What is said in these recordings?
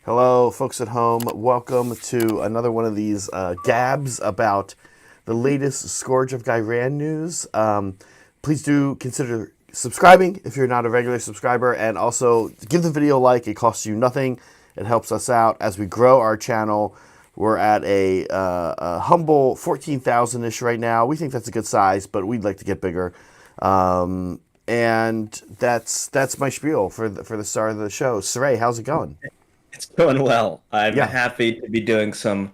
Hello, folks at home. Welcome to another one of these gabs about the latest Scourge of Ghyran news. Please do consider subscribing if you're not a regular subscriber, and also give the video a like. It costs you nothing. It helps us out as we grow our channel. We're at a humble 14,000-ish right now. We think that's a good size, but we'd like to get bigger. And that's my spiel for the start of the show. Saray, how's it going? It's going well. I'm Yeah. happy to be doing some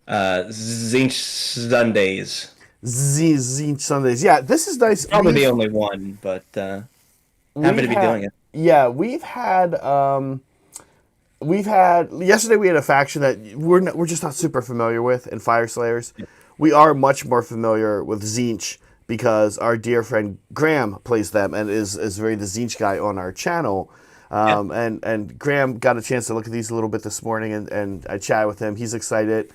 Zinch Sundays. Zine Sundays. Yeah, this is nice. Probably the only one, but happy We've to be had doing it. yeah, we've had yesterday we had a faction that we're just not super familiar with in Fire Slayers. We are much more familiar with Zinch because our dear friend Graham plays them and is very the Zinch guy on our channel. And Graham got a chance to look at these a little bit this morning, and I chatted with him. He's excited.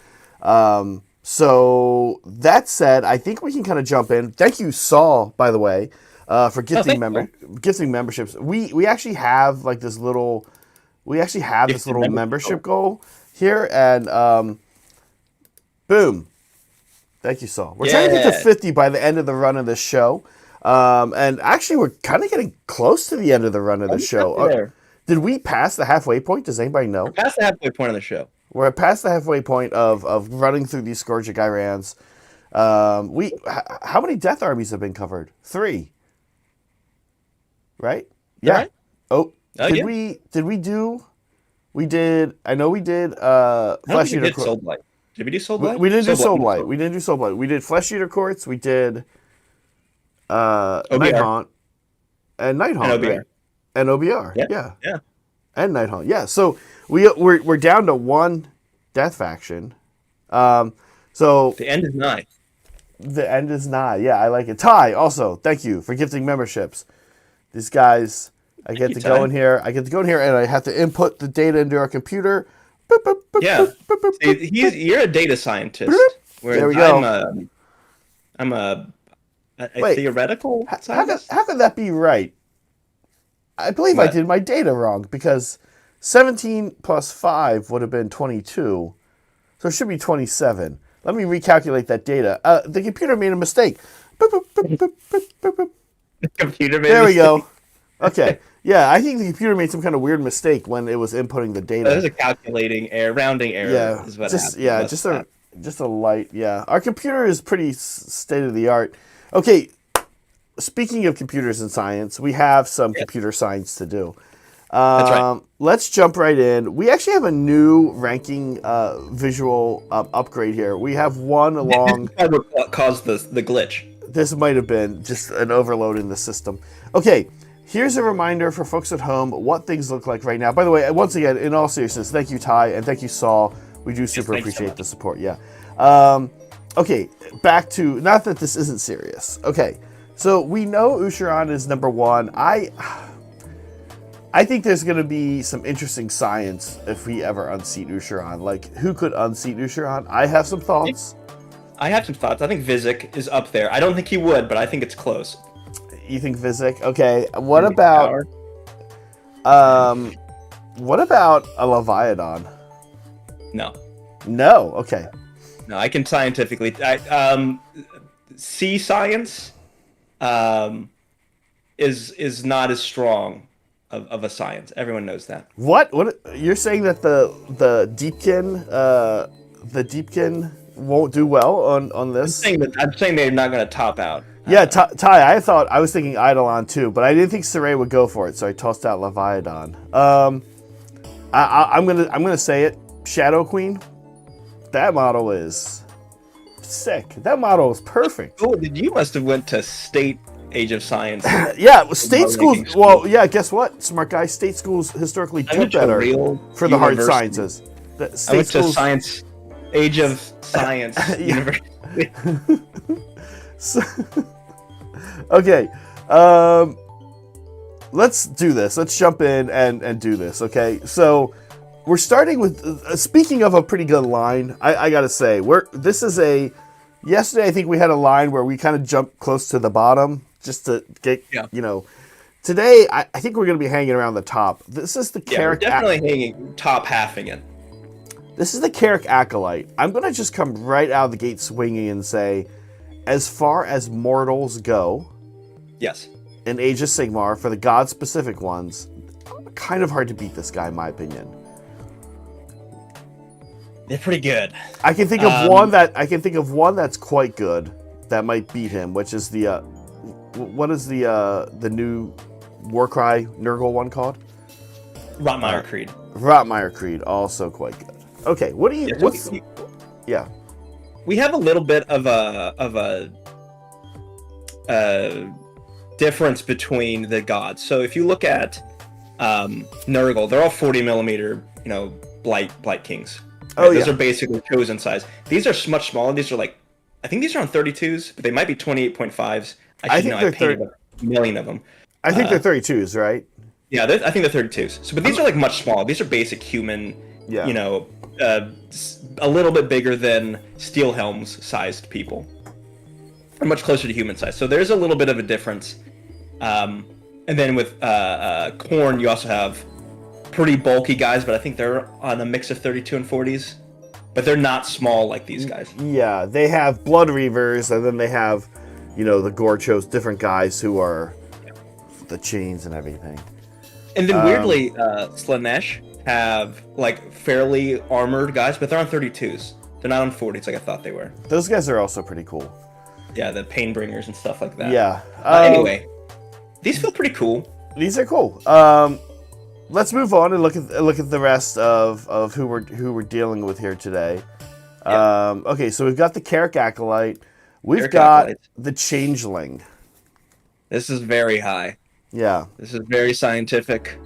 So that said, I think we can kind of jump in. Thank you, Saul, by the way, for gifting memberships. We actually have like this little membership goal here, and boom. Thank you, Saul. We're trying to get to 50 by the end of the run of this show. And actually, we're kind of getting close to the end of the run of the show. Did we pass the halfway point? Does anybody know? We're past the halfway point of the show. We're past the halfway point of running through these Scourge of Ghyran's. How many death armies have been covered? 3. Right? Yeah. Right? Oh, yeah. We did. I know we did. Flesh Eater Soul Blight. Did we do Soul Blight? We didn't do Soul Blight. We didn't do Soul Blight. We did Flesh Eater Courts. We did. Night Haunt and Night Haunt, OBR. Right? And OBR, yeah, and Night Haunt, yeah. So we're down to 1 death faction. So the end is nigh. The end is nigh. Yeah, I like it. Ty, also, thank you for gifting memberships. These guys, I get to go in here, and I have to input the data into our computer. Boop, boop, boop, Yeah, boop, boop, boop, you're a data scientist. There we go. I'm a Wait, theoretical scientist? How could that be right? I believe I did my data wrong because 17 plus 5 would have been 22. So it should be 27. Let me recalculate that data. The computer made a mistake. Boop, boop, boop, boop, boop, boop, boop. The computer made there we go. Okay. Yeah, I think the computer made some kind of weird mistake when it was inputting the data. There's a calculating error, rounding error. Yeah, is what just a light. Yeah, our computer is pretty state of the art. Okay, speaking of computers and science, we have some computer science to do. That's right. Let's jump right in. We actually have a new ranking visual upgrade here. We have one along. What caused the glitch? This might have been just an overload in the system. Okay, here's a reminder for folks at home what things look like right now. By the way, once again, in all seriousness, thank you, Ty, and thank you, Saul. We do super appreciate the support. Yeah. Okay, back to, not that this isn't serious. Okay, so we know Usharan is number 1. I think there's going to be some interesting science if we ever unseat Usharan. Like, who could unseat Usharan? I have some thoughts. I think Vizik is up there. I don't think he would, but I think it's close. You think Vizik? Okay, what about a Leviathan? No. No, okay. No, I can scientifically. Sea science is not as strong of a science. Everyone knows that. What you're saying that the Deepkin won't do well on this? I'm saying they're not going to top out. Yeah, Ty. I was thinking Eidolon too, but I didn't think Saray would go for it, so I tossed out Leviathan. I'm gonna say it. Shadow Queen. That model is sick. That model is perfect. Oh, you must have went to State Age of Science. Yeah, state schools. Well, yeah. Guess what, smart guy? State schools historically do better for the hard sciences. I went to Science Age of Science University. Okay, let's do this. Let's jump in and do this. Okay, so we're starting with. Speaking of a pretty good line, I gotta say, yesterday I think we had a line where we kind of jumped close to the bottom just to get Today, I think we're going to be hanging around the top. This is the Yeah, we're Carrick. definitely hanging top halving it. This is the Carrick Acolyte. I'm going to just come right out of the gate swinging and say, as far as mortals go, Yes. in Age of Sigmar, for the god-specific ones, kind of hard to beat this guy, in my opinion. They're pretty good. I can think of one that's quite good that might beat him, which is the what is the new Warcry Nurgle one called? Rotmire Creed. Rotmire Creed, also quite good. Okay, what do you? Yeah, What's? Yeah. We have a little bit of a difference between the gods. So if you look at Nurgle, they're all 40 millimeter, blight kings. Right? Oh, Those yeah. are basically chosen size. These are much smaller. These are like, I think these are on 32s, but they might be 28.5s. I should know. I painted a million of them. I think they're 32s, right? Yeah, I think they're 32s. So, but these are like much smaller. These are basic human. Yeah. A little bit bigger than steel helms sized people. Are much closer to human size. So there's a little bit of a difference. And then with Khorne, you also have pretty bulky guys, but I think they're on a mix of 32 and 40s. But they're not small like these guys. Yeah, they have Blood Reavers, and then they have, the Gorchos, different guys who are the chains and everything. And then weirdly, Tzneetch have like fairly armored guys, but they're on 32s. They're not on 40s like I thought they were. Those guys are also pretty cool. Yeah, the Painbringers and stuff like that. Yeah. Anyway, these feel pretty cool. These are cool. Let's move on and look at the rest of who we're dealing with here today. Yeah. Okay, so we've got the Carrick Acolyte. We've Carrick got Acolyte. the Changeling. This is very high. Yeah. This is very scientific.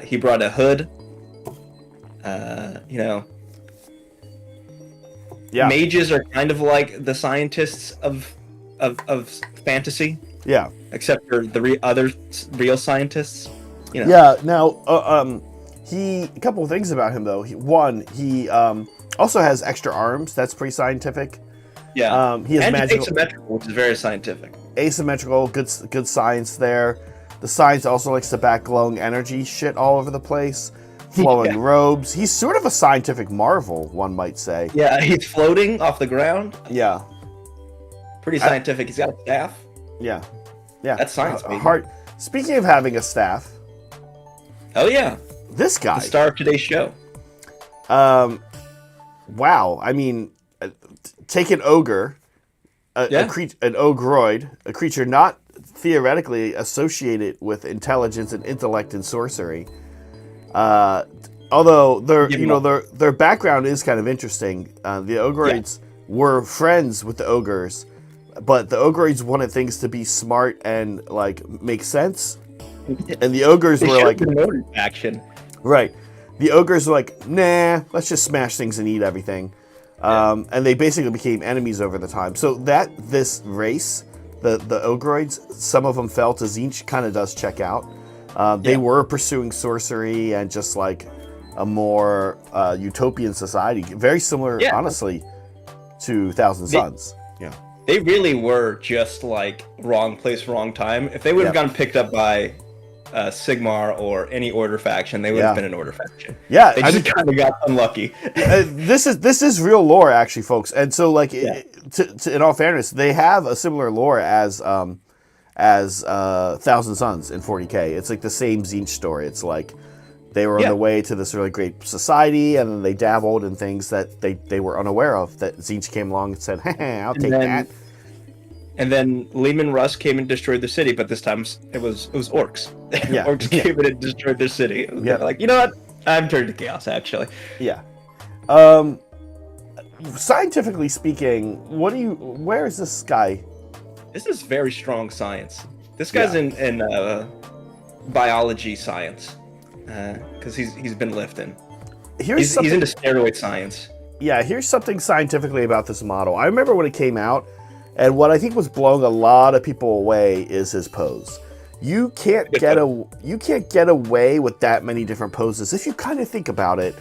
He brought a hood. Yeah. Mages are kind of like the scientists of fantasy, Yeah. except for the other real scientists. Yeah. Now, a couple of things about him though. He also has extra arms. That's pretty scientific. Yeah. He has and magical, asymmetrical, which is very scientific. asymmetrical. Good science there. The science also likes to back glowing energy shit all over the place. Flowing Yeah. robes. He's sort of a scientific marvel, one might say. Yeah, he's floating off the ground. Yeah. Pretty scientific. He's got a staff. Yeah. Yeah. That's science, baby. Speaking of having a staff, Oh yeah, this guy. the star of today's show. Wow. I mean, take an ogre, an ogroid, a creature not theoretically associated with intelligence and intellect and sorcery. Although their background is kind of interesting. The ogroids were friends with the ogres, but the ogroids wanted things to be smart and like make sense, and the ogres were like action. Right. The ogres were like, nah, let's just smash things and eat everything. And they basically became enemies over the time. So this race, the ogroids, some of them fell to Tzneetch, kind of does check out. They were pursuing sorcery and just like a more utopian society. Very similar, honestly, to Thousand Suns. Yeah. They really were just like wrong place, wrong time. If they would have gotten picked up by Sigmar or any Order faction, they would have been an Order faction. Yeah, they just kind of got unlucky. This is real lore, actually, folks. And so, like, in all fairness, they have a similar lore as Thousand Suns in 40K. It's like the same Tzneetch story. It's like they were on the way to this really great society, and then they dabbled in things that they were unaware of. That Tzneetch came along and said, "Hey, I'll take that." And then Leman Russ came and destroyed the city, but this time it was orcs. Yeah. Orcs came in and destroyed their city. Yeah. Like, you know what? I'm turned to chaos, actually. Yeah. Scientifically speaking, where is this guy? This is very strong science. This guy's in biology science, because he's been lifting. He's into steroid science. Yeah, here's something scientifically about this model. I remember when it came out, and what I think was blowing a lot of people away is his pose. You can't get away with that many different poses. If you kind of think about it,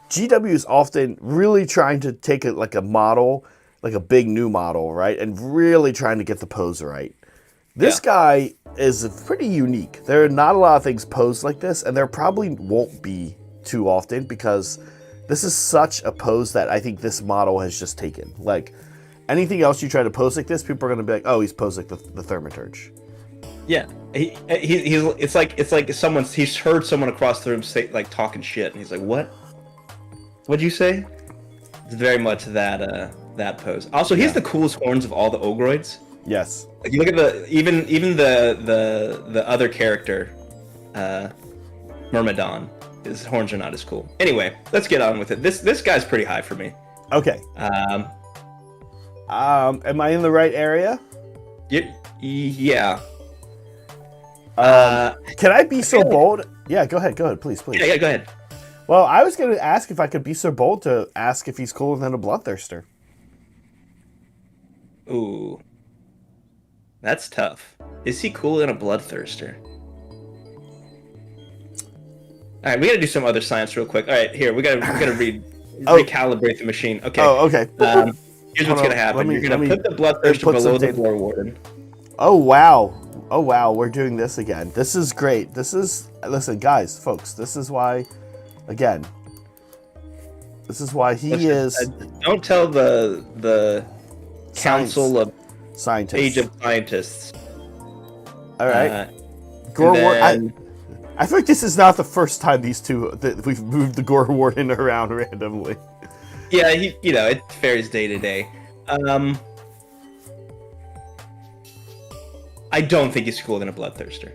GW is often really trying to take a model, like a big new model, right, and really trying to get the pose right. This guy is pretty unique. There are not a lot of things posed like this, and there probably won't be too often because this is such a pose that I think this model has just taken. Like, anything else you try to pose like this, people are going to be like, oh, he's posed like the Thaumaturge. Yeah, it's like he's heard someone across the room say like talking shit, and he's like, "What? What'd you say?" It's very much that pose. Also, he has the coolest horns of all the Ogroids. Yes. Like, you look at even the other character, Myrmidon. His horns are not as cool. Anyway, let's get on with it. This guy's pretty high for me. Okay. Am I in the right area? Yeah. Can I be so bold? Yeah, go ahead, please. Yeah, go ahead. Well, I was going to ask if I could be so bold to ask if he's cooler than a Bloodthirster. Ooh. That's tough. Is he cooler than a Bloodthirster? Alright, we gotta do some other science real quick. Alright, here, we gotta recalibrate the machine. Okay. Oh, okay. Here's what's gonna happen. You're gonna put the Bloodthirster below the Gore Warden. Oh, wow. We're doing this again. This is great. Listen, guys, folks, this is why he is... Don't tell the Council of Scientists. Age of Scientists. All right. Gore Warden. I feel like this is not the first time that we've moved the Gore Warden around randomly. Yeah, it varies day to day. I don't think he's cooler than a Bloodthirster.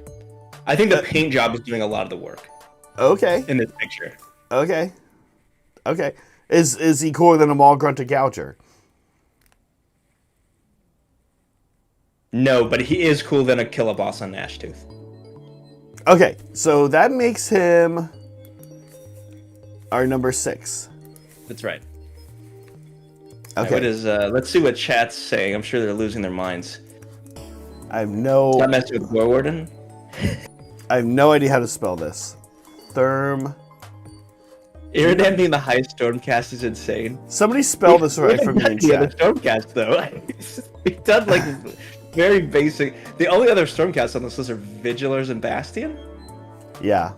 I think the paint job is doing a lot of the work. Okay. In this picture. Okay. Is he cooler than a Maul Grunted Gouger? No, but he is cooler than a Killaboss on Gnashtooth. Okay, so that makes him our number 6. That's right. Okay. Let's see what chat's saying. I'm sure they're losing their minds. I have no... Not messing with Gore Warden? I have no idea how to spell this. Iridan being the highest Stormcast is insane. Somebody spell this right for me in chat. The Stormcast, though. We've done, like, very basic... The only other Stormcasts on this list are Vigilers and Bastion? Yeah.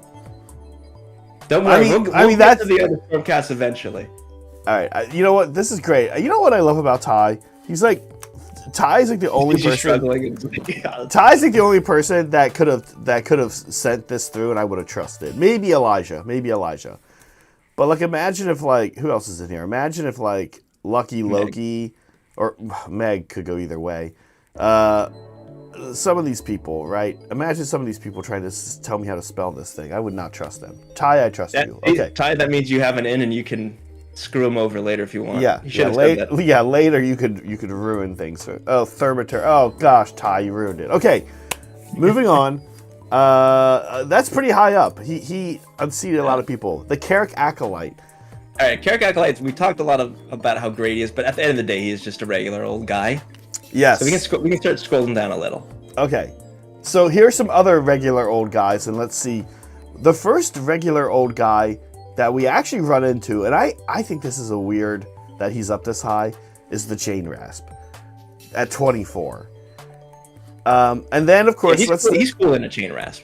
Don't worry, we'll get that's... to the other Stormcasts eventually. Alright, you know what? This is great. You know what I love about Ty? Ty's like the only person. Ty's like the only person that could have sent this through, and I would have trusted. Maybe Elijah. But like, imagine if who else is in here? Imagine if Lucky Loki or Meg could go either way. Some of these people, right? Imagine some of these people trying to tell me how to spell this thing. I would not trust them. Ty, I trust you. Okay. Ty, that means you have an in, and you can screw him over later if you want. Yeah, later you could ruin things. Oh, Thermaturge. Oh gosh, Ty, you ruined it. Okay, moving on. That's pretty high up. He unseated a lot of people. The Carrick Acolyte. All right, Carrick Acolyte. We talked a lot about how great he is, but at the end of the day, he is just a regular old guy. Yes. So we can start scrolling down a little. Okay, so here's some other regular old guys, and let's see. The first regular old guy that we actually run into, and I think this is a weird that he's up this high, is the Chain Rasp at 24. And then, of course, he's cool in a Chain Rasp.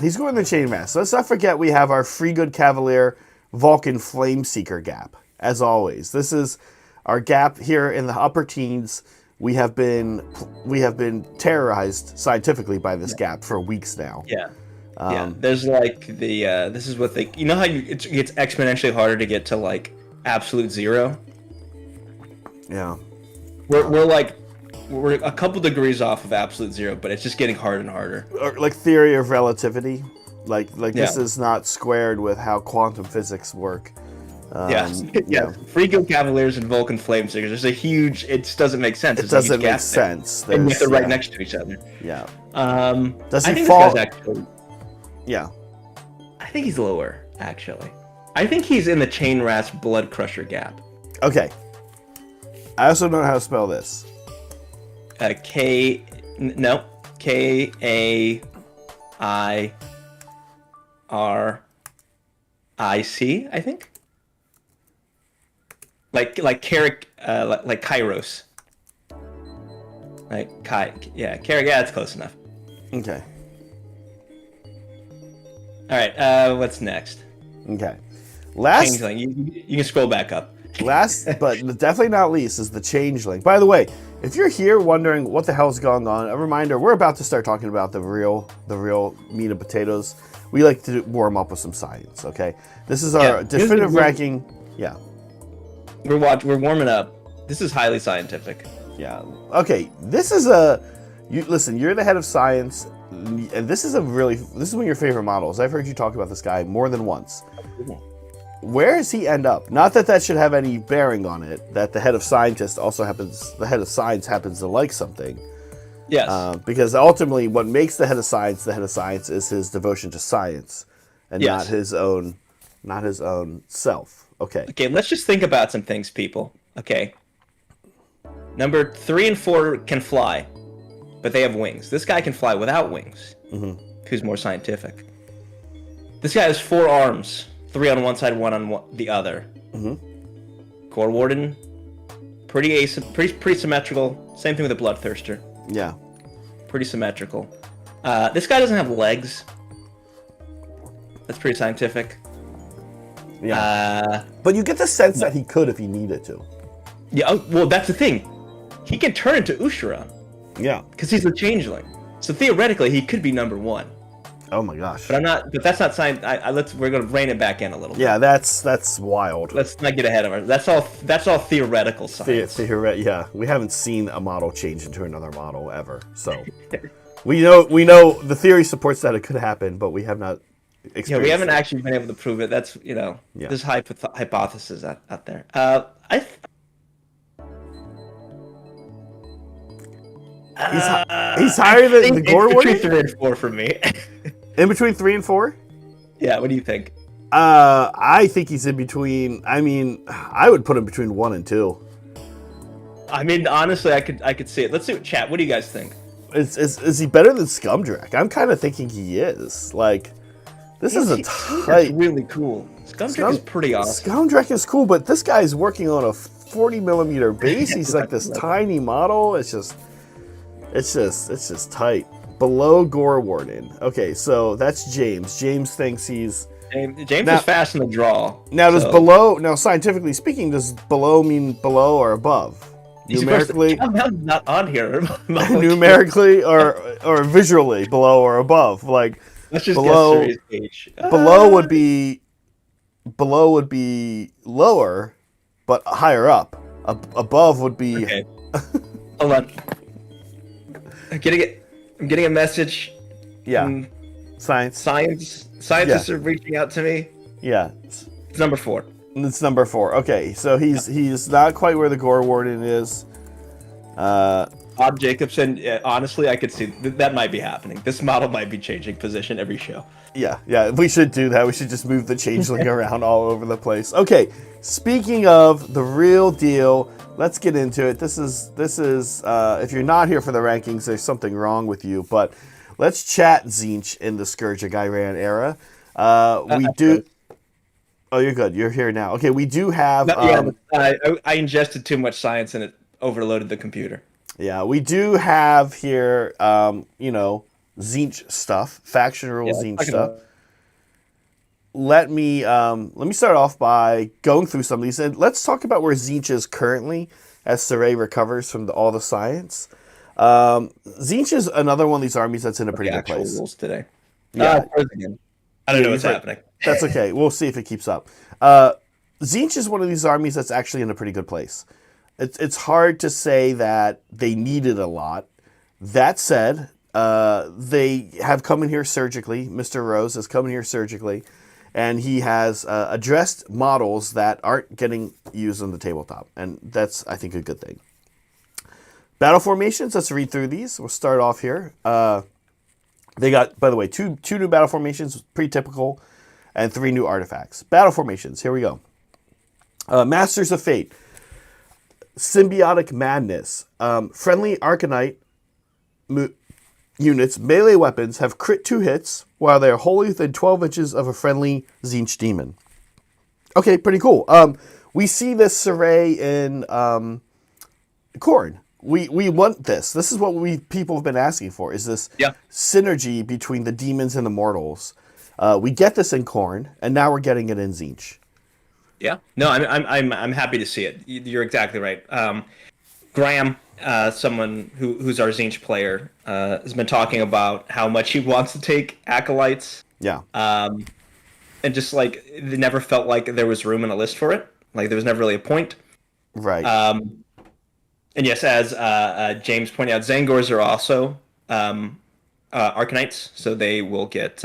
He's cool in the Chain Rasp. So let's not forget we have our Free Good Cavalier Vulcan Flameseeker gap, as always. This is our gap here in the upper teens. We have been terrorized scientifically by this gap for weeks now. Yeah. There's this is what you know how it gets exponentially harder to get to absolute zero. Yeah, we're a couple degrees off of absolute zero, but it's just getting harder and harder. Or like theory of relativity, this is not squared with how quantum physics work. Free Guild Cavaliers and Vulcan Flameseekers. There's a huge. It just doesn't make sense. It doesn't make sense. And yet they're right next to each other. Yeah. Does he fall? Yeah. I think he's lower, actually. I think he's in the Chain Rasp Blood Crusher gap. Okay. I also know how to spell this. K-A-I-R-I-C, I think. Like Carrick, like Kairos. Like Kai, yeah, Carrick, yeah, that's close enough. Okay. All right, what's next? Okay. Last, Changeling. You can scroll back up. last, but definitely not least, is the Changeling. By the way, if you're here wondering what the hell's going on, a reminder: we're about to start talking about the real meat and potatoes. We like to warm up with some science. Okay, this is our definitive ranking. Yeah, we're warming up. This is highly scientific. Yeah. Okay. This is listen. You're the head of science, and this is one of your favorite models. I've heard you talk about this guy more than once. Where does he end up? Not that should have any bearing on it. That the head of science happens to like something. Yes. Because ultimately, what makes the head of science is his devotion to science, and not his own self. Okay. Okay. Let's just think about some things, people. Okay. Number 3 and 4 can fly, but they have wings. This guy can fly without wings. Who's more scientific? This guy has 4 arms, 3 on one side, 1 on the other. Gore Warden, pretty symmetrical. Same thing with the Bloodthirster. Yeah. Pretty symmetrical. This guy doesn't have legs. That's pretty scientific. Yeah. But you get the sense that he could if he needed to. Yeah. Well, that's the thing. He can turn into Usharan. Yeah. Because he's a changeling. So theoretically, he could be number 1. Oh my gosh. But I'm not. But that's not science. We're gonna rein it back in a little bit. Yeah, that's wild. Let's not get ahead of it. That's all theoretical science. Yeah, we haven't seen a model change into another model ever. So we know the theory supports that it could happen, but we have not experienced. Yeah, we haven't actually been able to prove it. That's there's hypothesis out there. He's higher than the Gore Warden? Between 3 and 4 for me. In between 3 and 4? Yeah, what do you think? I think he's in between. I mean, I would put him between 1 and 2. I mean, honestly, I could see it. Let's see what chat. What do you guys think? Is he better than Scumdrack? I'm kind of thinking he is. Like, this is a tight. Really cool. Scumdrack is pretty awesome. Scumdrack is cool, but this guy's working on a 40mm base. He's like this tiny model. It's just tight. Below Gore Warden. Okay, so that's James. James thinks he's... James is fast in the draw. Now, does below... Now, scientifically speaking, does below mean below or above? Numerically... I'm not on here. Numerically or visually, below or above. Like, let's just below, guess age. Below would be lower, but higher up. Above would be... Okay. Hold on. I'm getting a message. Yeah. Scientists are reaching out to me. Yeah. It's number 4. It's number 4. Okay, so he's not quite where the Gore Warden is. Odd Jacobson, honestly, I could see that might be happening. This model might be changing position every show. Yeah, we should do that. We should just move the changeling around all over the place. Okay, speaking of the real deal, let's get into it. This is if you're not here for the rankings, there's something wrong with you. But let's chat Tzneetch in the Scourge of Ghyran era. We do. Oh, you're good. You're here now. Okay, we do have. I ingested too much science and it overloaded the computer. Yeah, we do have here. Tzneetch stuff, faction rules, Tzneetch stuff. Let me start off by going through some of these, and let's talk about where Tzneetch is currently as Saray recovers from all the science. Tzneetch is another one of these armies that's in a pretty good place. Rules today. Yeah, I don't know what's happening. That's okay. We'll see if it keeps up. Tzneetch is one of these armies that's actually in a pretty good place. It's hard to say that they needed a lot. That said, they have come in here surgically. Mr. Rose has come in here surgically, and he has addressed models that aren't getting used on the tabletop, and that's, I think, a good thing. Battle formations, let's read through these. We'll start off here. They got, by the way, two new battle formations, pretty typical, and 3 new artifacts. Battle formations, here we go. Masters of Fate. Symbiotic Madness. Friendly Arcanite units, melee weapons, have crit 2 hits while they are wholly within 12 inches of a friendly Tzneetch demon. Okay, pretty cool. We see this array in Khorne, We want this. This is what people have been asking for. Is this synergy between the demons and the mortals? We get this in Khorne, and now we're getting it in Tzneetch. Yeah. No, I'm happy to see it. You're exactly right. Graham, someone who's our Tzneetch player, has been talking about how much he wants to take acolytes. Yeah. And just like it never felt like there was room in a list for it. Like there was never really a point. Right. And yes, as James pointed out, Zangors are also Arcanites, so they will get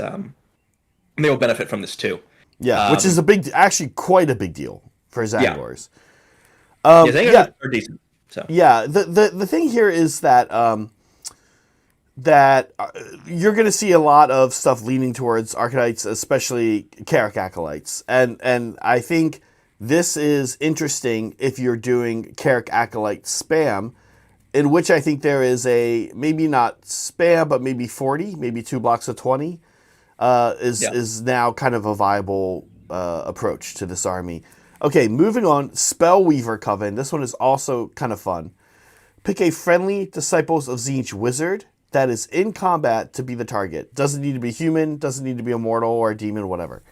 they will benefit from this too. Yeah, which is actually quite a big deal for Zangors. Yeah, Zangors are decent. So yeah, the thing here is that you're going to see a lot of stuff leaning towards Arcanites, especially Carrick Acolytes, and I think this is interesting if you're doing Carrick Acolyte spam, in which I think there is a, maybe not spam, but maybe 40, maybe 2 blocks of 20, is now kind of a viable approach to this army. Okay, moving on, Spellweaver Coven. This one is also kind of fun. Pick a friendly Disciples of Tzneetch wizard that is in combat to be the target. Doesn't need to be human, doesn't need to be a mortal or a demon, whatever.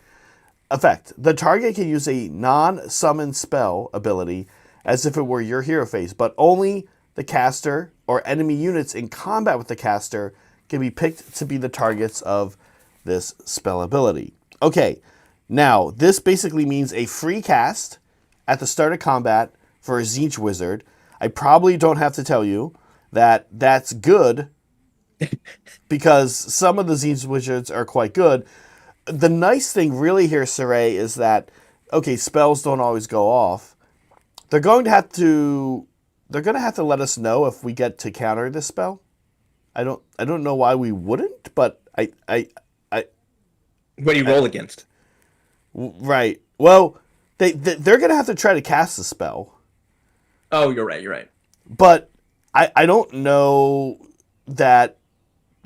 Effect. The target can use a non-summon spell ability as if it were your hero phase, but only the caster or enemy units in combat with the caster can be picked to be the targets of this spell ability. Okay, now this basically means a free cast at the start of combat for a Tzneetch wizard. I probably don't have to tell you that that's good because some of the Tzneetch wizards are quite good. The nice thing really here, Saray, is that, okay, spells don't always go off. They're going to have to let us know if we get to counter this spell. I don't know why we wouldn't, but I what do you roll against? Right. Well, they're going to have to try to cast the spell. Oh, you're right. But I don't know that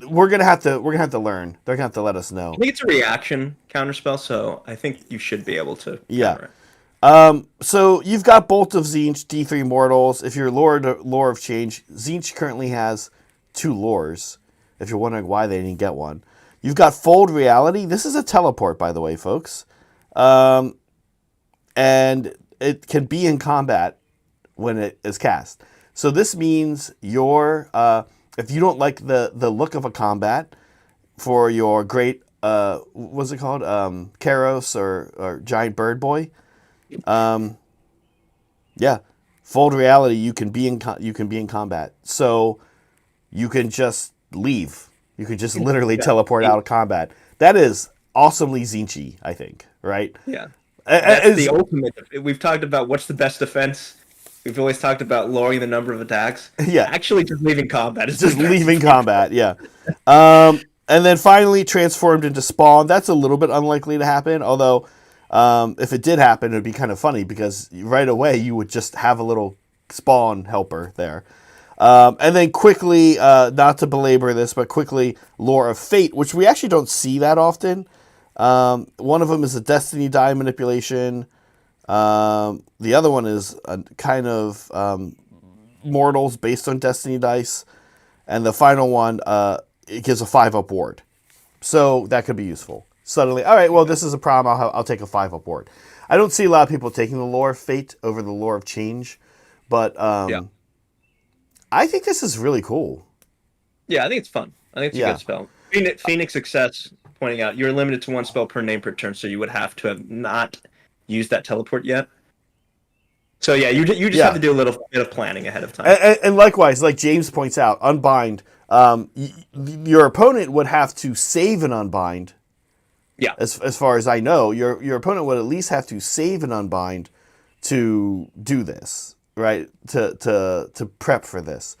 we're gonna have to learn. They're gonna have to let us know. I think it's a reaction counterspell, so I think you should be able to counter it. So you've got Bolt of Tzneetch, D3 Mortals. If you're Lore of Change, Tzneetch currently has 2 lores. If you're wondering why they didn't get one, you've got Fold Reality. This is a teleport, by the way, folks, and it can be in combat when it is cast. So this means if you don't like the look of a combat for your great, what's it called? Karos or Giant Bird Boy. Fold Reality, you can be in combat. So you can just leave. You can just literally teleport out of combat. That is awesomely Tzneetchy, I think, right? Yeah. That's the ultimate. We've talked about what's the best defense. We've always talked about lowering the number of attacks. Yeah. Actually, just leaving combat is just leaving combat. Yeah. And then finally, transformed into Spawn. That's a little bit unlikely to happen. Although, if it did happen, it'd be kind of funny because right away you would just have a little Spawn helper there. And then quickly, not to belabor this, but quickly, Lore of Fate, which we actually don't see that often. One of them is a Destiny die manipulation. The other one is a kind of mortals based on Destiny dice, and the final one it gives a 5-up ward, so that could be useful. Suddenly, all right, well, this is a problem. I'll take a 5-up ward. I don't see a lot of people taking the Lore of Fate over the Lore of Change, but I think this is really cool. Yeah, I think it's fun. I think it's a good spell. Phoenix Success pointing out you're limited to 1 spell per name per turn, so you would have to have not used that teleport yet. So yeah, you just have to do a little bit of planning ahead of time. And likewise, like James points out, Unbind. Your opponent would have to save an Unbind. Yeah. As far as I know, your opponent would at least have to save an Unbind to do this, right? To prep for this.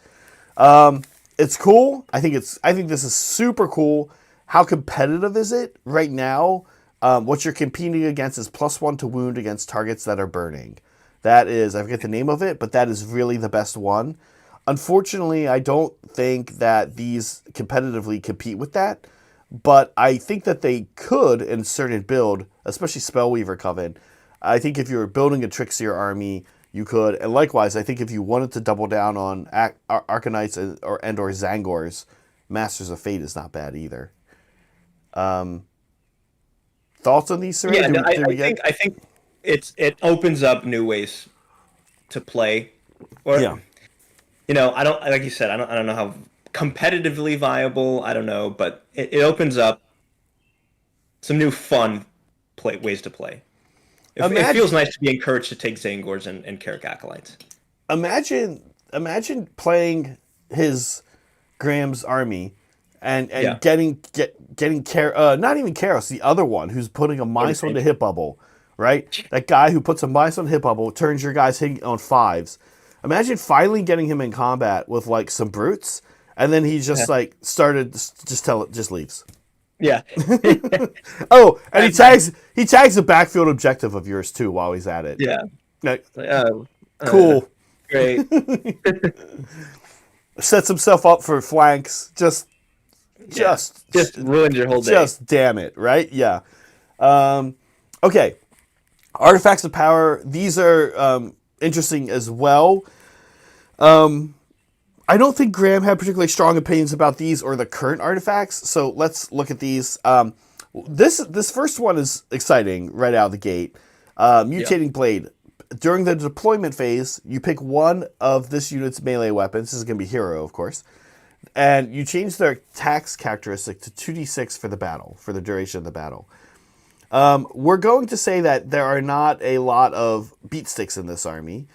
It's cool. I think this is super cool. How competitive is it right now? What you're competing against is +1 to wound against targets that are burning. That is, I forget the name of it, but that is really the best one. Unfortunately, I don't think that these competitively compete with that, but I think that they could in certain build, especially Spellweaver Coven. I think if you're building a Trixier army, you could. And likewise, I think if you wanted to double down on Arcanites and or Zangors, Masters of Fate is not bad either. Thoughts on these three? Yeah, no, I think it opens up new ways to play, or Yeah. I don't, like you said, I don't know how competitively viable, I don't know, but it opens up some new fun ways to play. It feels nice to be encouraged to take Zangors and Carrick Acolytes. Imagine playing his Graham's army and Yeah. getting not even Karos, the other one who's putting a minus one to hit bubble, right? That guy who puts a minus one hit bubble turns your guys hitting on 5s. Imagine finally getting him in combat with like some brutes, and then he just like just leaves. Yeah. Oh, and he tags the backfield objective of yours too while he's at it. Yeah. Like, Oh, cool. Great. Sets himself up for flanks. Just ruined your whole day. Just damn it, right? Yeah. Okay. Artifacts of power. These are interesting as well. I don't think Graham had particularly strong opinions about these or the current artifacts, so let's look at these. This first one is exciting right out of the gate. Mutating Blade. During the deployment phase, you pick one of this unit's melee weapons. This is going to be hero, of course. And you change their attacks characteristic to 2d6 for the battle, for the duration of the battle. We're going to say that there are not a lot of beat sticks in this army.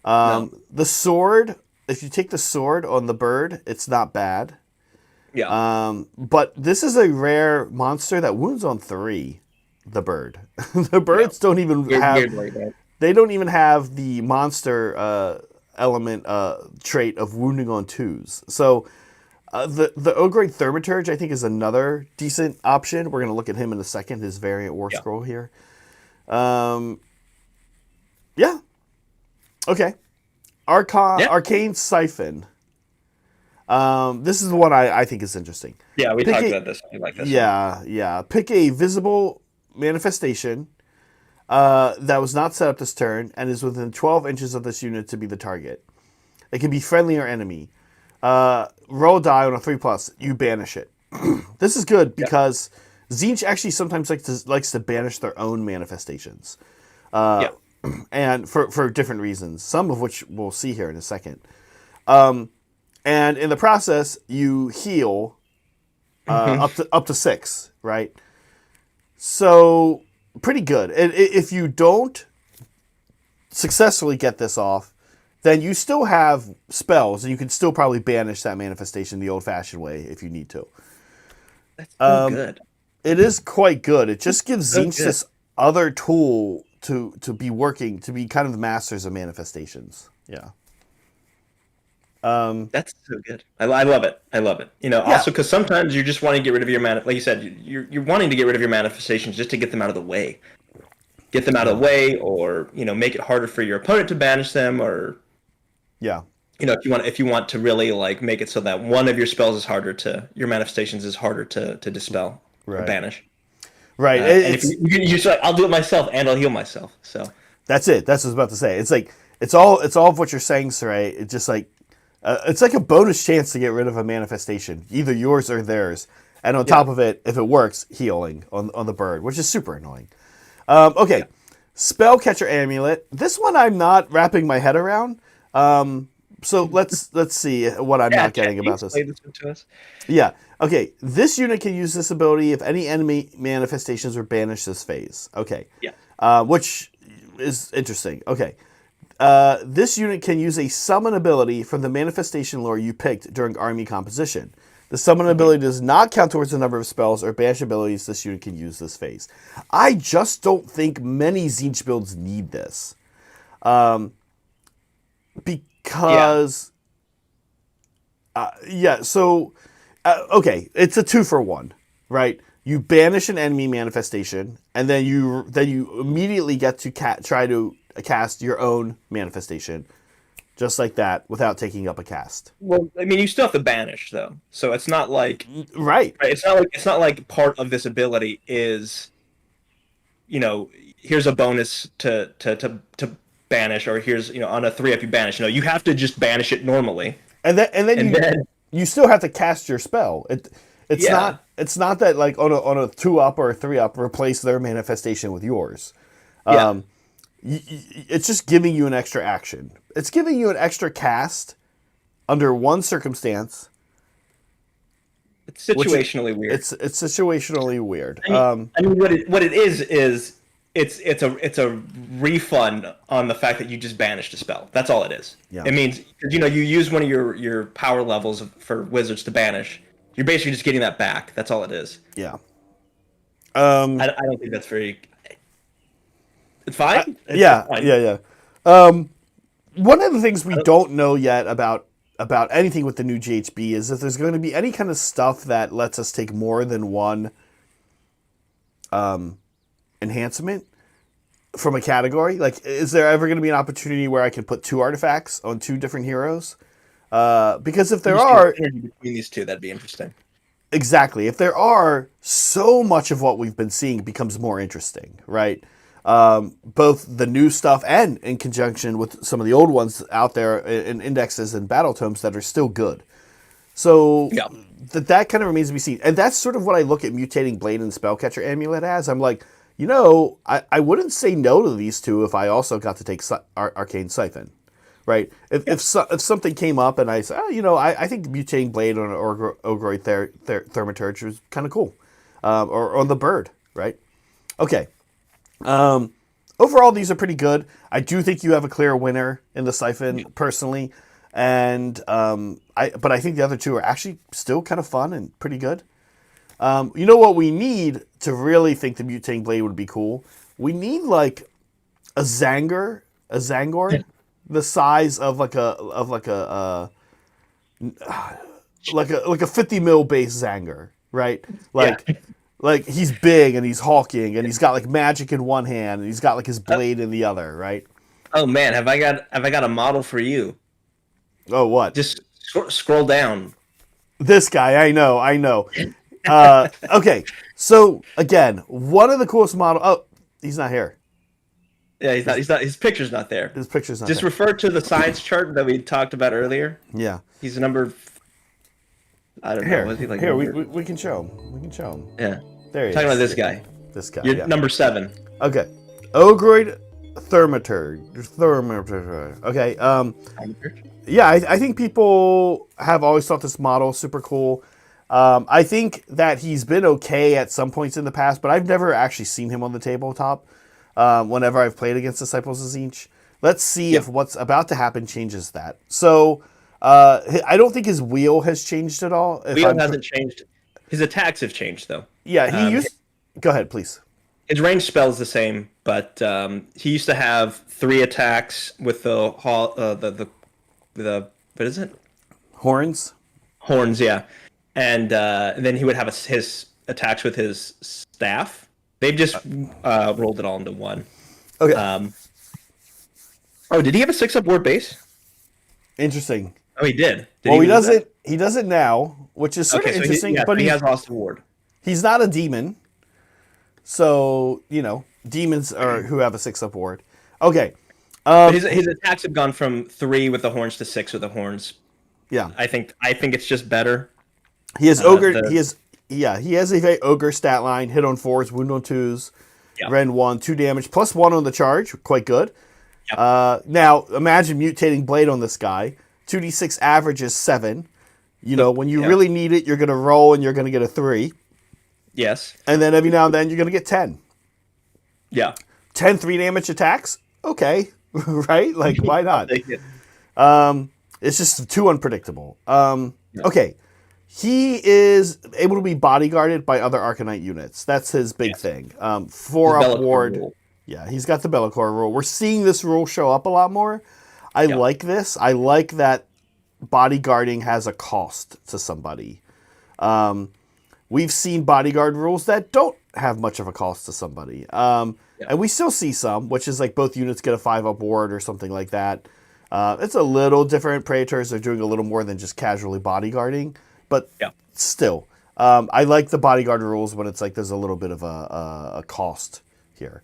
No. The sword, if you take the sword on the bird, it's not bad. Yeah. But this is a rare monster that wounds on 3, the bird. The birds don't even have... They don't even have the monster element trait of wounding on 2s. So the O-grade Thaumaturge, I think, is another decent option. We're going to look at him in a second, his variant War Scroll here. Yeah. Okay. Arcane Siphon. This is the one I think is interesting. Yeah, we talked about this. I like this one. Yeah. Pick a visible manifestation that was not set up this turn and is within 12 inches of this unit to be the target. It can be friendly or enemy. Roll a die on a 3+, you banish it. This is good because Tzneetch actually sometimes likes to banish their own manifestations. And for different reasons, some of which we'll see here in a second. And in the process, you heal up to 6, right? So pretty good. And if you don't successfully get this off, then you still have spells, and you can still probably banish that manifestation the old-fashioned way if you need to. That's so good. It is quite good. It just gives Tzneetch this other tool to be working, to be kind of the masters of manifestations. Yeah. That's so good. I love it. Also because sometimes you just want to get rid of your like you said, you're wanting to get you manifestations just to get them out of the way. Get them out of the way, or make it harder for your opponent to banish them, or if you want to really like make it so that one of your spells is your manifestations is harder to dispel or banish. Right. And if you just like, I'll do it myself and I'll heal myself. So that's it. That's what I was about to say. It's like it's all of what you're saying, Saray. It's just like it's like a bonus chance to get rid of a manifestation, either yours or theirs. And on top of it, if it works, healing on the bird, which is super annoying. Okay. Yeah. Spellcatcher Amulet. This one I'm not wrapping my head around. So let's see what I'm not getting about this. Play this one to us. Yeah. Okay. This unit can use this ability if any enemy manifestations are banished this phase. Okay. Yeah. Which is interesting. Okay. This unit can use a summon ability from the manifestation lore you picked during army composition. The summon ability does not count towards the number of spells or banish abilities this unit can use this phase. I just don't think many Tzneetch builds need this. Because... okay, it's a 2-for-1, right? You banish an enemy manifestation, and then you immediately get to try to cast your own manifestation, just like that, without taking up a cast. Well, I mean, you still have to banish though, so it's not like right. It's not like part of this ability is, here's a bonus to banish, or here's on a 3-up you banish. No, you have to just banish it normally. And then you still have to cast your spell. It's Yeah. not that like on a 2-up or a 3-up replace their manifestation with yours. Yeah. It's just giving you an extra action. It's giving you an extra cast under one circumstance. It's situationally weird. It's situationally weird. I mean, what it is it's a refund on the fact that you just banished a spell. That's all it is. Yeah. It means you use one of your power levels for wizards to banish. You're basically just getting that back. That's all it is. Yeah. I don't think that's very. It's fine. Yeah. Fine. Yeah. One of the things we don't know yet about anything with the new GHB is if there's going to be any kind of stuff that lets us take more than one enhancement from a category. Like, is there ever going to be an opportunity where I can put 2 artifacts on 2 different heroes? Because if there are between these two, that'd be interesting. Exactly. If there are, so much of what we've been seeing becomes more interesting, right? Both the new stuff and in conjunction with some of the old ones out there in indexes and battle tomes that are still good. So yeah. that kind of remains to be seen. And that's sort of what I look at Mutating Blade and Spellcatcher Amulet as. I'm like, I wouldn't say no to these two if I also got to take Arcane Siphon. Right. If something came up and I said, I think Mutating Blade on an Ogroid Thaumaturge was kind of cool, or on the Bird, right? Okay. Overall, these are pretty good. I do think you have a clear winner in the Siphon personally, and but I think the other two are actually still kind of fun and pretty good. What we need to really think the Mutating Blade would be cool? We need like a Zangor. Yeah. The size of like a 50 mil base Zangor, right? Like he's big and he's hulking and he's got like magic in one hand and he's got like his blade in the other, right? Oh man, have I got a model for you? Oh, what? Just scroll down. This guy, I know. Okay, so again, one of the coolest model. Oh, he's not here. Yeah, he's not. His picture's not there. His picture's not Just there. refer to the science chart that we talked about earlier. Yeah. He's number. I don't know. Here, Was he like here we can show him. We can show him. Yeah. There he is. Talking about this guy. This guy. You're number 7. Okay. Ogroid Thaumaturge. Okay. Yeah, I think people have always thought this model super cool. I think that he's been okay at some points in the past, but I've never actually seen him on the tabletop. Whenever I've played against Disciples of Tzneetch. Let's see if what's about to happen changes that. So, I don't think his wheel has changed at all. Wheel hasn't changed. His attacks have changed, though. Yeah, he used... Go ahead, please. His range spell is the same, but he used to have 3 attacks with the what is it? Horns? Horns, yeah. And then he would have his attacks with his staff. They've just rolled it all into one. Okay. Did he have a 6-up ward base? Interesting. Oh, he did. He doesn't. He does it now, which is sort of interesting. But he has lost a ward. He's not a demon, so demons are who have a 6-up ward. Okay. His attacks have gone from 3 with the horns to 6 with the horns. Yeah. I think it's just better. He has ogre. He has a very ogre stat line. Hit on 4s, wound on 2s, rend 1, 2 damage, plus 1 on the charge. Quite good. Yep. Now, imagine Mutating Blade on this guy. 2d6 average is 7. When you really need it, you're going to roll and you're going to get a 3. Yes. And then every now and then you're going to get 10. Yeah. 10 3-damage attacks? Okay. Right? Like, why not? It's just too unpredictable. Okay. He is able to be bodyguarded by other Arcanite units. That's his big thing. 4-up ward. Rule. Yeah, he's got the Be'lakor rule. We're seeing this rule show up a lot more. I like this. I like that bodyguarding has a cost to somebody. We've seen bodyguard rules that don't have much of a cost to somebody. And we still see some, which is like both units get a 5-up ward or something like that. It's a little different. Praetors are doing a little more than just casually bodyguarding. But still, I like the bodyguard rules when it's like there's a little bit of a cost here.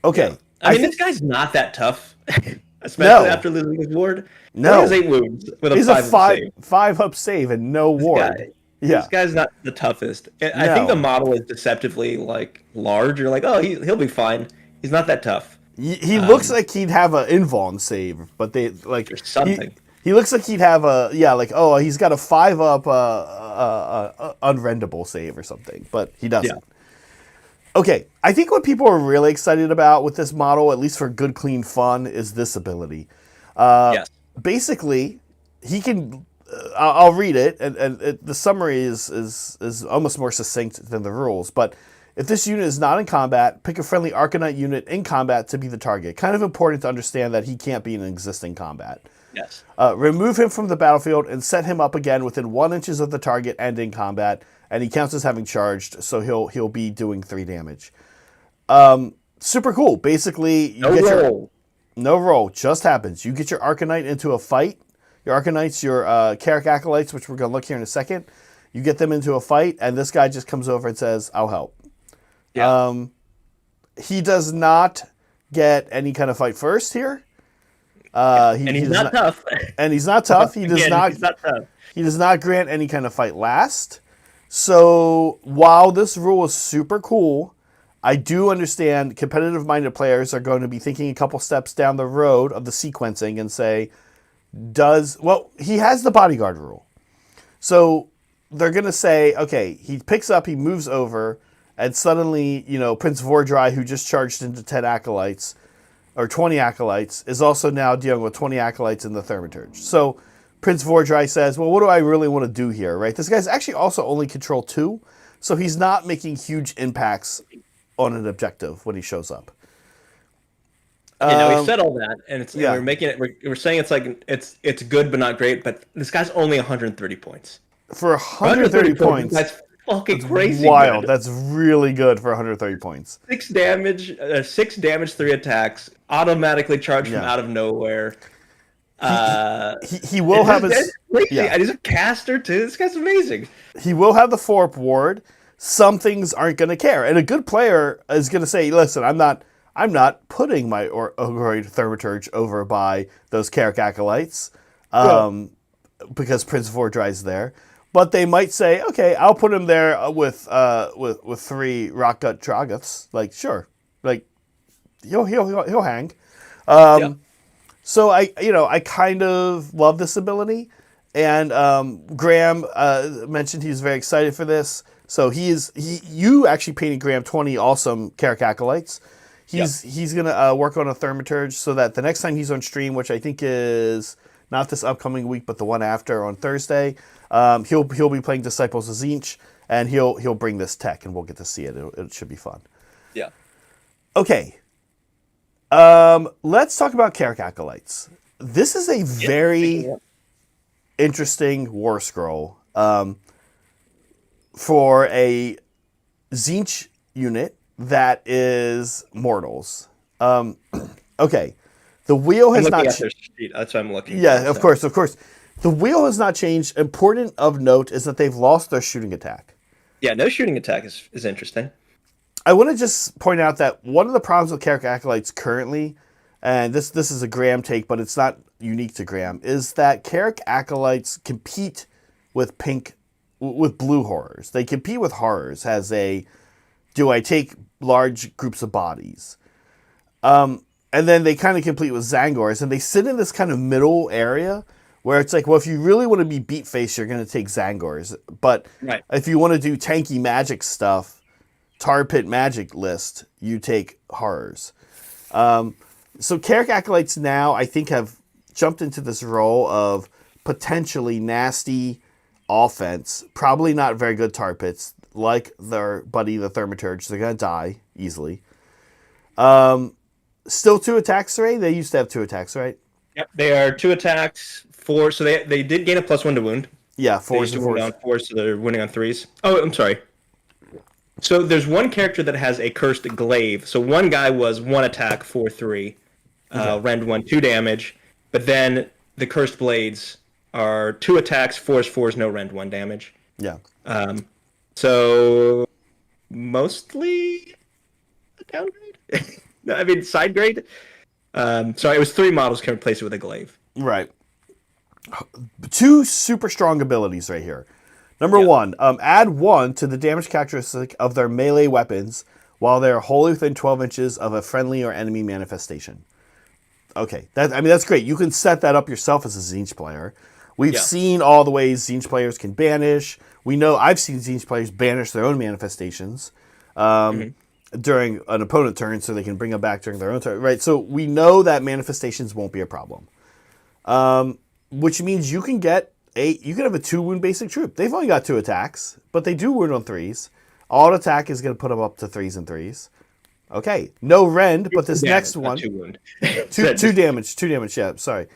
Okay, I mean, think this guy's not that tough, no, especially after losing his ward. He no. has 8 wounds with a He's a 5 up save. five up save and no This ward. guy, Yeah, this guy's not the toughest. I think the no. model is deceptively like large. You're like, oh, he'll be fine. He's not that tough. He looks like he'd have an invuln save, but they like Or something. He looks like he'd have a like he's got a 5 up unrendable save or something, but he doesn't. Yeah. Okay, I think what people are really excited about with this model, at least for good clean fun, is this ability. Yes. Basically, he can. I'll read it, and the summary is almost more succinct than the rules. But if this unit is not in combat, pick a friendly Arcanite unit in combat to be the target. Kind of important to understand that he can't be in existing combat. Yes. Remove him from the battlefield and set him up again within 1 inch of the target and in combat, and he counts as having charged, so he'll be doing 3 damage. Super cool. Basically, you get roll. no roll, just happens. You get your Arcanite into a fight. Your Arcanites, your Carrick Acolytes, which we're going to look here in a second. You get them into a fight, and this guy just comes over and says, "I'll help." Yeah. He does not get any kind of fight first here. He's not tough. And he's not tough. He does not. He's not tough. He does not grant any kind of fight last. So while this rule is super cool, I do understand competitive-minded players are going to be thinking a couple steps down the road of the sequencing and say, he has the bodyguard rule. So they're going to say, okay, he picks up, he moves over, and suddenly, Prince Vordry, who just charged into 10 acolytes, or 20 acolytes, is also now dealing with 20 acolytes in the Thaumaturge. So Prince Vordry says, well, what do I really want to do here, right? This guy's actually also only control 2, so he's not making huge impacts on an objective when he shows up. We said all that, and we're making it. We're saying it's like it's good but not great. But this guy's only 130 points. For 130 points, that's fucking crazy. Wild. Good. That's really good for 130 points. 6 damage, 3 attacks, automatically charged from out of nowhere. He will have his. Yeah. And he's a caster too. This guy's amazing. He will have the 4-up ward. Some things aren't going to care, and a good player is going to say, "Listen, I'm not putting my Ogroid Thaumaturge over by those Carrick Acolytes because Prince Vordry's there." But they might say, "Okay, I'll put him there with 3 Rockgut Trogoths." Like, sure, like he'll hang. So I kind of love this ability, and Graham mentioned he's very excited for this. So you actually painted Graham 20 awesome Carrick Acolytes. He's gonna work on a Thaumaturge so that the next time he's on stream, which I think is not this upcoming week, but the one after on Thursday, he'll be playing Disciples of Tzneetch, and he'll bring this tech, and we'll get to see it. It should be fun. Yeah. Okay. Let's talk about Carrick Acolytes. This is a very interesting war scroll for a Tzneetch unit that is mortals. Okay. The wheel has not changed. That's what I'm looking at. Yeah, of course. The wheel has not changed. Important of note is that they've lost their shooting attack. Yeah, no shooting attack is interesting. I want to just point out that one of the problems with Carrick Acolytes currently, and this is a Graham take, but it's not unique to Graham, is that Carrick Acolytes compete with blue horrors. They compete with horrors as do I take large groups of bodies? And then they kind of compete with Zangors, and they sit in this kind of middle area where it's like, well, if you really want to be beat face, you're going to take Zangors. But if you want to do tanky magic stuff, Tar Pit magic list, you take horrors. So Carrick Acolytes now, I think, have jumped into this role of potentially nasty offense. Probably not very good Tar Pits, like their buddy, the Thaumaturge. They're going to die easily. Still 2 attacks, right? They used to have 2 attacks, right? Yep, they are 2 attacks, 4. So they did gain a +1 to wound. Yeah, 4s and 4s. On 4s, so they're winning on 3s. Oh, I'm sorry. So there's one character that has a cursed glaive. So one guy was 1 attack, 4/3, rend 1, 2 damage. But then the cursed blades are 2 attacks, 4s, no rend 1 damage. Yeah. So mostly a downgrade. I mean, side grade. Sorry, it was 3 models can replace it with a glaive. Right. 2 super strong abilities right here. Number 1, add 1 to the damage characteristic of their melee weapons while they are wholly within 12 inches of a friendly or enemy manifestation. Okay, that's great. You can set that up yourself as a Tzneetch player. We've seen all the ways Tzneetch players can banish. We know I've seen Tzneetch players banish their own manifestations during an opponent turn, so they can bring them back during their own turn. Right. So we know that manifestations won't be a problem, which means you can have a 2 wound basic troop. They've only got 2 attacks, but they do wound on 3s. All attack is going to put them up to 3s and 3s. Okay, no rend, but this next one, 2 wound, 2 damage, 2 damage. Yeah, sorry.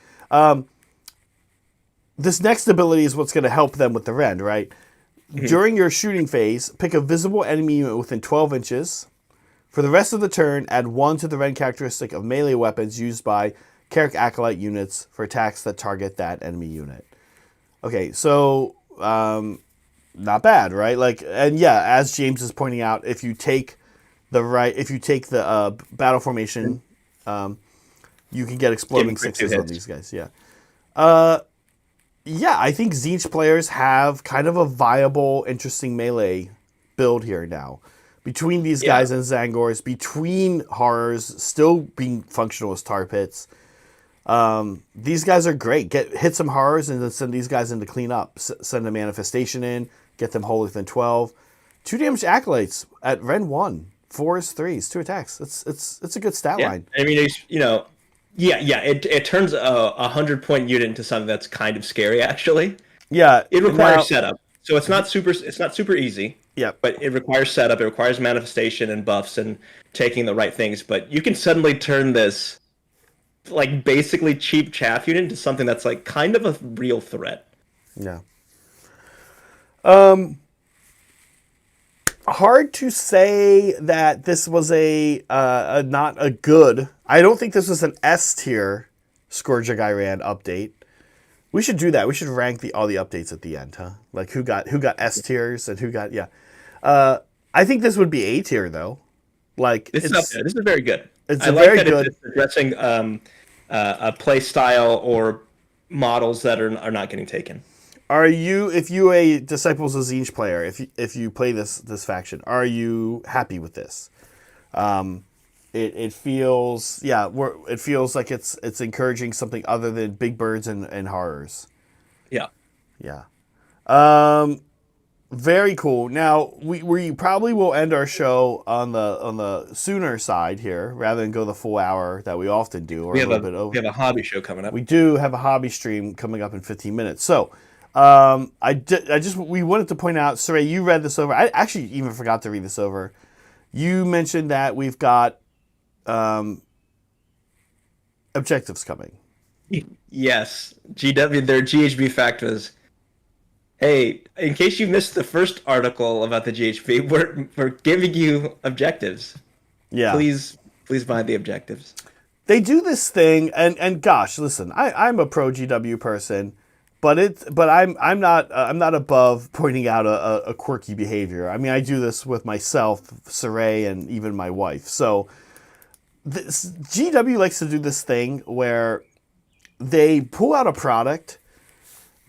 This next ability is what's going to help them with the rend, right? Mm-hmm. During your shooting phase, pick a visible enemy unit within 12 inches. For the rest of the turn, add 1 to the rend characteristic of melee weapons used by Carrick Acolyte units for attacks that target that enemy unit. Okay, so not bad, right? And yeah, as James is pointing out, if you take the battle formation, you can get exploding 6s on these guys. Yeah. I think Tzneetch players have kind of a viable, interesting melee build here now. Between these guys and Zangors, between horrors, still being functional as tar pits. These guys are great. Hit some horrors and then send these guys in to clean up. Send a manifestation in, get them wholly within 12. 2 damage acolytes at Ren 1. 4s, 3s, 2 attacks. It's a good stat line. I mean, it turns a 100-point unit into something that's kind of scary, actually. Yeah, it requires setup, so it's not super easy. Yeah, but it requires setup. It requires manifestation and buffs and taking the right things. But you can suddenly turn this basically cheap chaff unit into something that's kind of a real threat. Yeah. Hard to say that this was not a good. I don't think this was an S tier Scourge of Ghyran update. We should do that. We should rank all the updates at the end, huh? Who got S tiers and who got I think this would be A tier though. This is up there. This is very good. It's very good. It's addressing a play style or models that are not getting taken. If you a Disciples of Tzneetch player, if you play this faction, are you happy with this? It feels like it's encouraging something other than big birds and horrors. Yeah. Yeah. Very cool. Now we probably will end our show on the sooner side here rather than go the full hour that we often do. Or we a little bit over. We have a hobby show coming up. We do have a hobby stream coming up in 15 minutes. So. We wanted to point out, Saray, you read this over. I actually even forgot to read this over. You mentioned that we've got objectives coming. Yes. GW, their GHB fact was, hey, in case you missed the first article about the GHB, we're giving you objectives. Yeah. Please buy the objectives. They do this thing, and gosh, listen, I'm a pro GW person. But I'm not above pointing out a quirky behavior. I mean, I do this with myself, Saray, and even my wife. So GW likes to do this thing where they pull out a product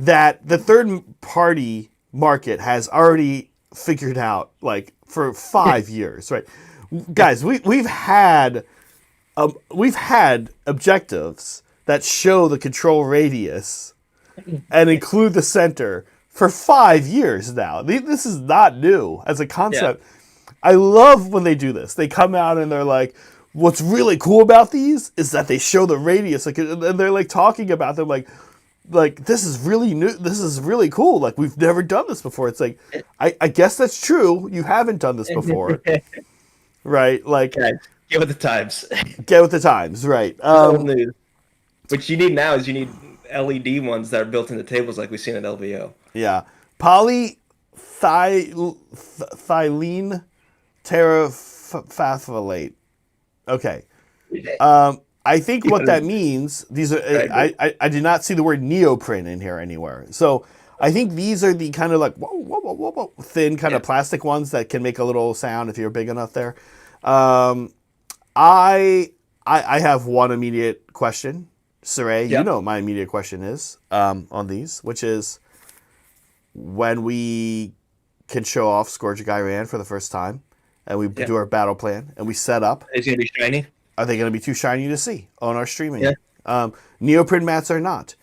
that the third party market has already figured out for 5 years, right? Guys, we've had objectives that show the control radius and include the center for 5 years now. This is not new as a concept. Yeah. I love when they do this. They come out and they're like, what's really cool about these is that they show the radius. And they're talking about them like this is really new. This is really cool. We've never done this before. It's I guess that's true. You haven't done this before. Right? Get with the times. Get with the times, right. What you need now is LED ones that are built into tables like we've seen at LVO. Yeah. Polyethylene terephthalate. Okay. I think what that means, these are, I did not see the word neoprene in here anywhere. So I think these are the kind of whoa, thin kind of plastic ones that can make a little sound if you're big enough there. I have one immediate question. Saray, you Yep. know what my immediate question is on these, which is when we can show off Scourge of Ghyran for the first time, and we Yeah. do our battle plan, and we set up. It's gonna be shiny. Are they going to be too shiny to see on our streaming? Yeah. Neoprene mats are not.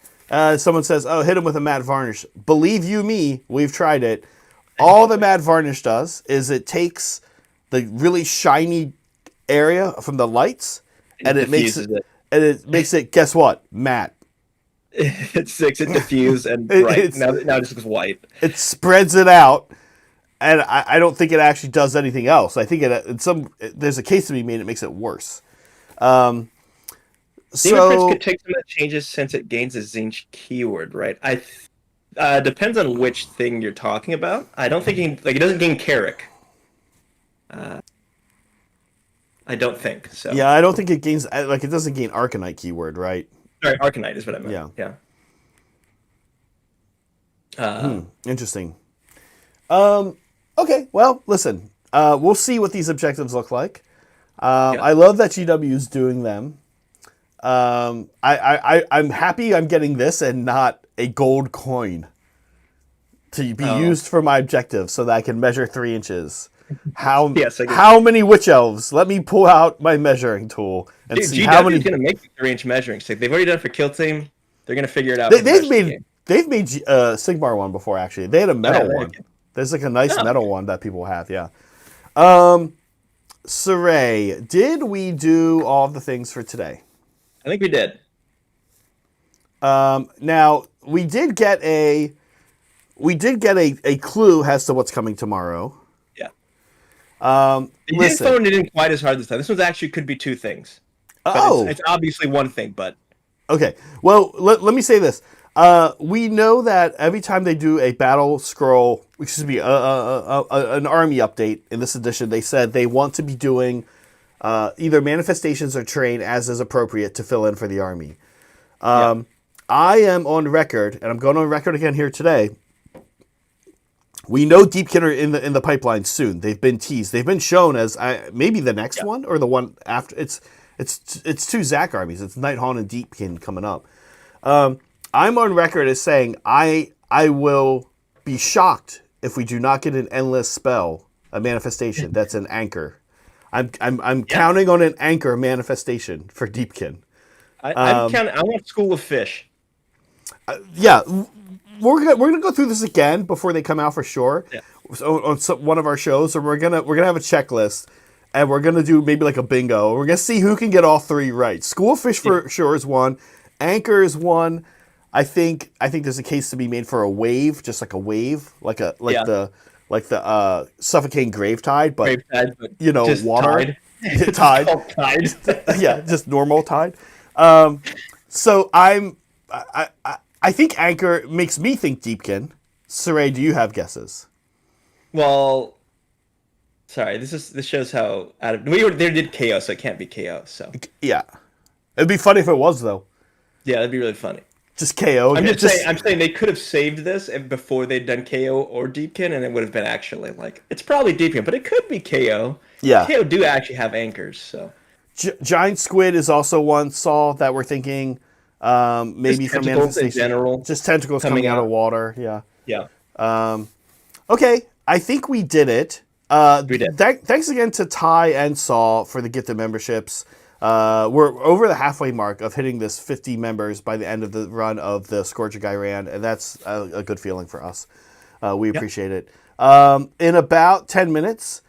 Someone says, "Oh, hit them with a matte varnish." Believe you me, we've tried it. All the matte varnish does is it takes the really shiny area from the lights, and it makes diffuses it. and it makes it. Guess what? Matte. It's diffused and It- bright. it's- Now it just looks white. It spreads it out, and I don't think it actually does anything else. I think there's a case to be made. It makes it worse. Demon Prince So could take some of the changes since it gains a Zinch keyword, right? Depends on which thing you're talking about. I don't think it doesn't gain Carrick. I don't think so. yeah, I don't think it gains it doesn't gain Arcanite keyword, right? Sorry, Arcanite is what I meant. Yeah. Interesting. Okay, well, listen. We'll see what these objectives look like. I love that GW is doing them. I'm happy I'm getting this and not a gold coin to be used for my objective so that I can measure 3 inches. How many witch elves? Let me pull out my measuring tool and see how many. GW is going to make the 3-inch measuring stick. They've already done it for Kill Team. They're going to figure it out. They've made Sigmar one before, actually. They had a metal one. Okay. There's like a nice metal one that people have, yeah. Saray, did we do all the things for today? I think we did. Now we did get a clue as to what's coming tomorrow. Yeah. Listen. Phone it in quite as hard this time. This one's actually could be 2 things. But it's obviously one thing, but okay. Well, let me say this. We know that every time they do a battle scroll, which should be an army update in this edition, they said they want to be doing either manifestations or terrain as is appropriate to fill in for the army. I am on record, and I'm going on record again here today. We know Deepkin are in the pipeline soon. They've been teased. They've been shown as maybe the next one or the one after. It's 2 Zach armies. It's Nighthaunt and Deepkin coming up. I'm on record as saying I will be shocked if we do not get an endless spell, a manifestation that's an anchor. I'm counting on an anchor manifestation for Deepkin. I'm counting. I want School of Fish. Yeah, we're gonna go through this again before they come out for sure. Yeah. So on one of our shows, so we're gonna have a checklist, and we're gonna do maybe like a bingo. We're gonna see who can get all 3 right. School of Fish for sure is one. Anchor is one. I think there's a case to be made for a wave, just like a wave, like the suffocating Gravetide, but just water tide. tide. Yeah, just normal tide. So I think Anchor makes me think Deepkin. Saray, do you have guesses? Well, sorry. This shows how out of they did KO, so it can't be KO. So Yeah, it'd be funny if it was though. yeah, that'd be really funny. Just KO. I'm saying they could have saved this before they'd done KO or Deepkin, and it would have been actually like it's probably Deepkin, but it could be KO. Yeah, KO do actually have anchors, so Giant Squid is also one Saul that we're thinking maybe just from tentacles in manifestation. general, Just tentacles coming out of water. Yeah. Yeah. Okay, I think we did it. We did. Thanks again to Ty and Saul for the gifted memberships. We're over the halfway mark of hitting this 50 members by the end of the run of the Scourge of Ghyran, and that's a good feeling for us. We appreciate it. In about 10 minutes,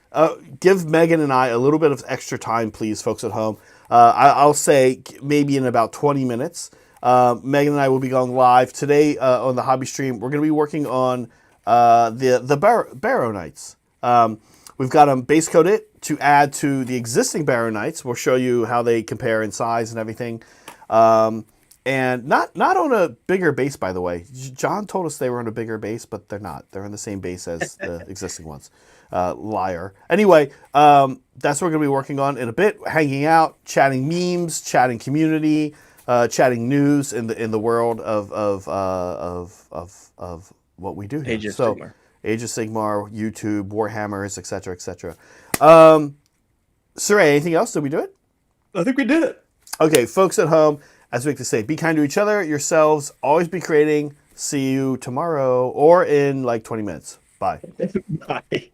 give Megan and I a little bit of extra time, please, folks at home. I'll say maybe in about 20 minutes, Megan and I will be going live today on the hobby stream. We're going to be working on the Barrow Knights. We've got them base coded to add to the existing Barrow Knights. We'll show you how they compare in size and everything. And not on a bigger base, by the way. John told us they were on a bigger base, but they're not. They're on the same base as the existing ones. Liar. Anyway, that's what we're going to be working on in a bit. Hanging out, chatting memes, chatting community, chatting news in the world of what we do here. Age of Sigmar. Age of Sigmar, YouTube, Warhammers, etc., etc. Saray, anything else? Did we do it? I think we did it. Okay, folks at home, as we like to say, be kind to each other, yourselves, always be creating. See you tomorrow or in like 20 minutes. Bye. Bye.